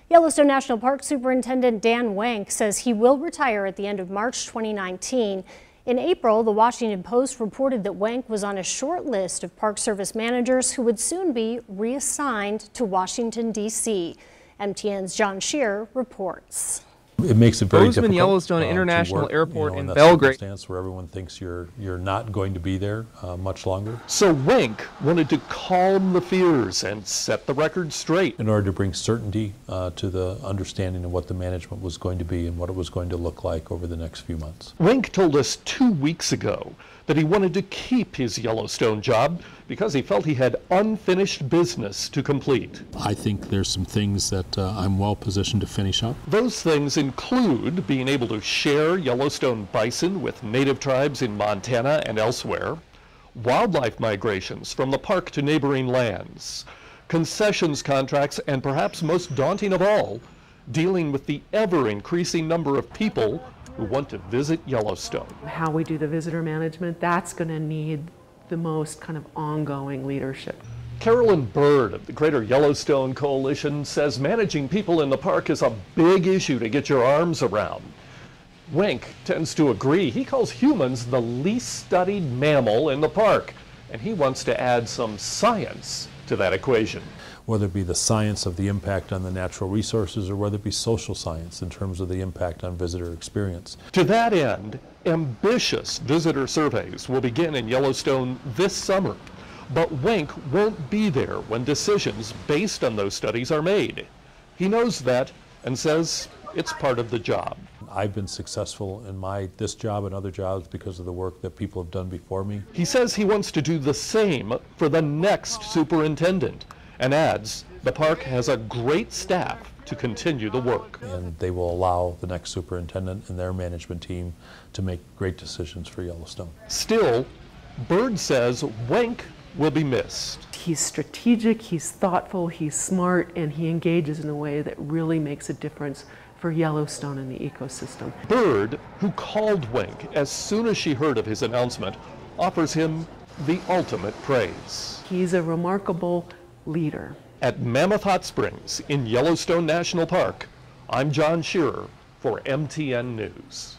Yellowstone National Park Superintendent Dan Wenck says he will retire at the end of March 2019. In April, the Washington Post reported that Wenck was on a short list of Park Service managers who would soon be reassigned to Washington, D.C. MTN's John Shearer reports. It makes it very difficult. Yellowstone International work, Airport in that Belgrade. Circumstance where everyone thinks you're not going to be there much longer. So Wenck wanted to calm the fears and set the record straight. In order to bring certainty to the understanding of what the management was going to be and what it was going to look like over the next few months. Wenck told us 2 weeks ago that he wanted to keep his Yellowstone job because he felt he had unfinished business to complete. I think there's some things that I'm well positioned to finish up. Those things include being able to share Yellowstone bison with native tribes in Montana and elsewhere, wildlife migrations from the park to neighboring lands, concessions contracts, and perhaps most daunting of all, dealing with the ever-increasing number of people who want to visit Yellowstone. How we do the visitor management, that's going to need the most kind of ongoing leadership. Carolyn Bird of the Greater Yellowstone Coalition says managing people in the park is a big issue to get your arms around. Wenck tends to agree. He calls humans the least studied mammal in the park, and he wants to add some science to that equation. Whether it be the science of the impact on the natural resources or whether it be social science in terms of the impact on visitor experience. To that end, ambitious visitor surveys will begin in Yellowstone this summer. But Wenck won't be there when decisions based on those studies are made. He knows that and says it's part of the job. I've been successful in this job and other jobs because of the work that people have done before me. He says he wants to do the same for the next superintendent and adds the park has a great staff to continue the work. And they will allow the next superintendent and their management team to make great decisions for Yellowstone. Still, Bird says Wenck will be missed. He's strategic, he's thoughtful, he's smart, and he engages in a way that really makes a difference for Yellowstone and the ecosystem. Bird, who called Wenck as soon as she heard of his announcement, offers him the ultimate praise. He's a remarkable leader. At Mammoth Hot Springs in Yellowstone National Park, I'm John Shearer for MTN News.